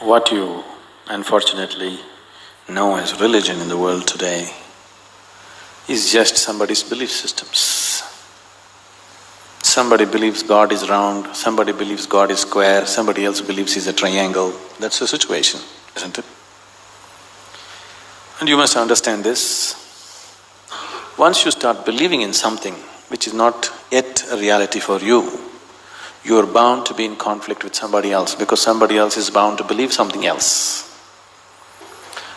what you unfortunately know as religion in the world today is just somebody's belief systems. Somebody believes God is round, somebody believes God is square, somebody else believes he's a triangle. That's the situation, isn't it? And you must understand this. Once you start believing in something which is not yet a reality for you, you are bound to be in conflict with somebody else because somebody else is bound to believe something else.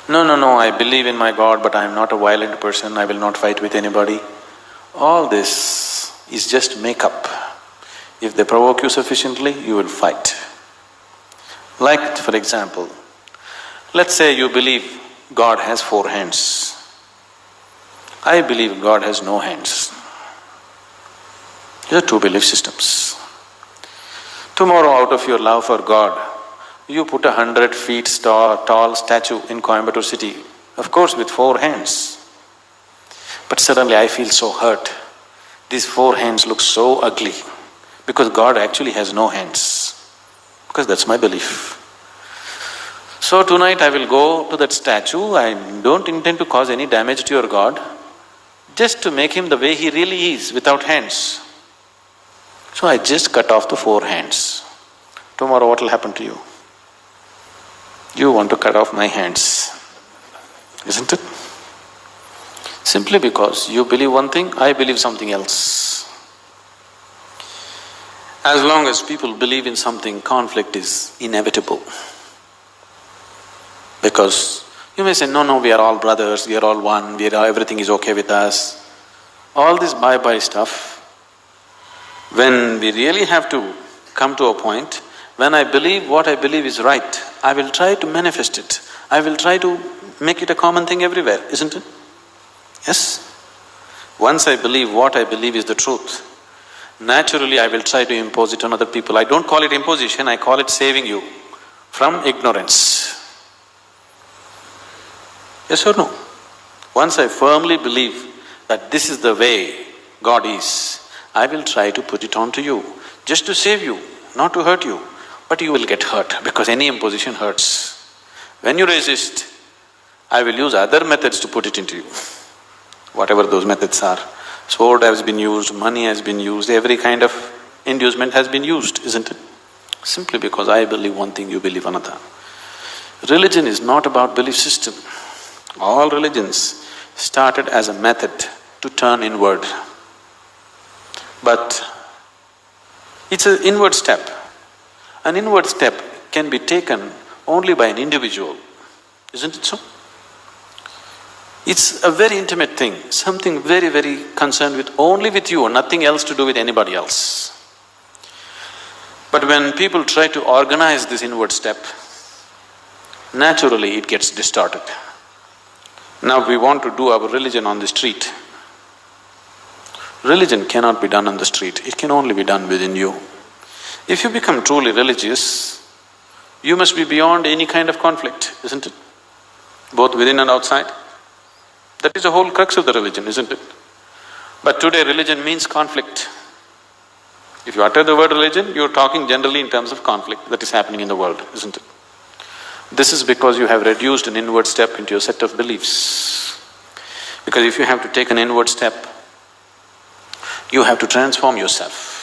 No, I believe in my God, but I am not a violent person, I will not fight with anybody. All this is just make-up. If they provoke you sufficiently, you will fight. Like, for example, let's say you believe God has 4 hands. I believe God has no hands. These are 2 belief systems. Tomorrow, out of your love for God, you put a 100 feet tall statue in Coimbatore city, of course with 4 hands. But suddenly I feel so hurt. These 4 hands look so ugly because God actually has no hands, because that's my belief. So tonight I will go to that statue, I don't intend to cause any damage to your God, just to make him the way he really is, without hands. So I just cut off the 4 hands. Tomorrow what will happen to you? You want to cut off my hands, isn't it? Simply because you believe one thing, I believe something else. As long as people believe in something, conflict is inevitable. Because you may say, no, we are all brothers, we are all one, everything is okay with us. All this bye-bye stuff, when we really have to come to a point, when I believe what I believe is right, I will try to manifest it. I will try to make it a common thing everywhere, isn't it? Yes? Once I believe what I believe is the truth, naturally I will try to impose it on other people. I don't call it imposition, I call it saving you from ignorance. Yes or no? Once I firmly believe that this is the way God is, I will try to put it on to you, just to save you, not to hurt you. But you will get hurt because any imposition hurts. When you resist, I will use other methods to put it into you, whatever those methods are. Sword has been used, money has been used, every kind of inducement has been used, isn't it? Simply because I believe one thing, you believe another. Religion is not about belief system. All religions started as a method to turn inward. But it's an inward step. An inward step can be taken only by an individual, isn't it so? It's a very intimate thing, something very, very concerned with only with you, nothing else to do with anybody else. But when people try to organize this inward step, naturally it gets distorted. Now we want to do our religion on the street. Religion cannot be done on the street, it can only be done within you. If you become truly religious, you must be beyond any kind of conflict, isn't it? Both within and outside. That is the whole crux of the religion, isn't it? But today religion means conflict. If you utter the word religion, you're talking generally in terms of conflict that is happening in the world, isn't it? This is because you have reduced an inward step into your set of beliefs. Because if you have to take an inward step, you have to transform yourself.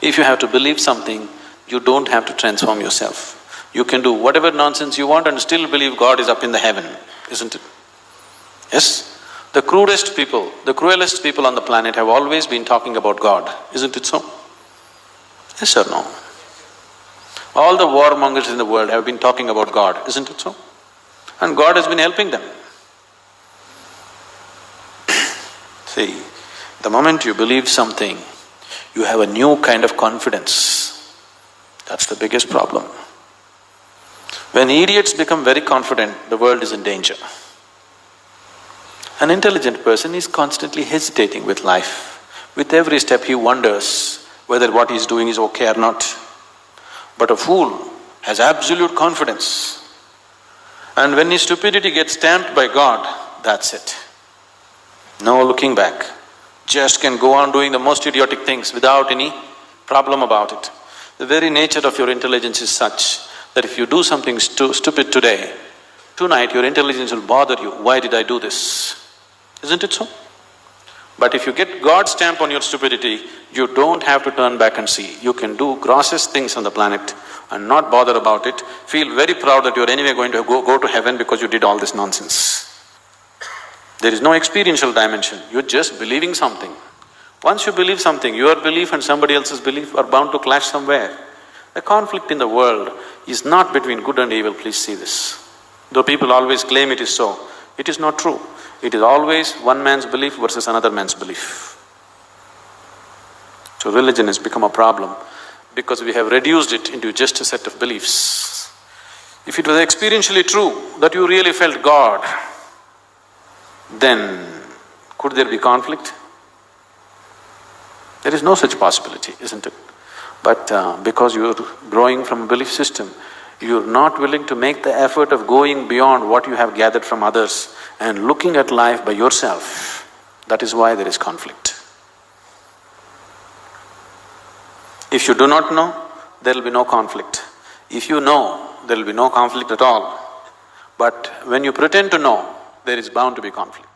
If you have to believe something, you don't have to transform yourself. You can do whatever nonsense you want and still believe God is up in the heaven, isn't it? Yes? The crudest people, the cruelest people on the planet have always been talking about God, isn't it so? Yes or no? All the warmongers in the world have been talking about God, isn't it so? And God has been helping them. See, the moment you believe something, you have a new kind of confidence. That's the biggest problem. When idiots become very confident, the world is in danger. An intelligent person is constantly hesitating with life. With every step he wonders whether what he's doing is okay or not. But a fool has absolute confidence. And when his stupidity gets stamped by God, that's it. No looking back. Just can go on doing the most idiotic things without any problem about it. The very nature of your intelligence is such that if you do something stupid today, tonight your intelligence will bother you, why did I do this? Isn't it so? But if you get God's stamp on your stupidity, you don't have to turn back and see. You can do grossest things on the planet and not bother about it, feel very proud that you're anyway going to go to heaven because you did all this nonsense. There is no experiential dimension, you're just believing something. Once you believe something, your belief and somebody else's belief are bound to clash somewhere. The conflict in the world is not between good and evil, please see this. Though people always claim it is so, it is not true. It is always one man's belief versus another man's belief. So religion has become a problem because we have reduced it into just a set of beliefs. If it was experientially true that you really felt God, then could there be conflict? There is no such possibility, isn't it? But because you're growing from a belief system, you're not willing to make the effort of going beyond what you have gathered from others and looking at life by yourself. That is why there is conflict. If you do not know, there will be no conflict. If you know, there will be no conflict at all. But when you pretend to know, there is bound to be conflict.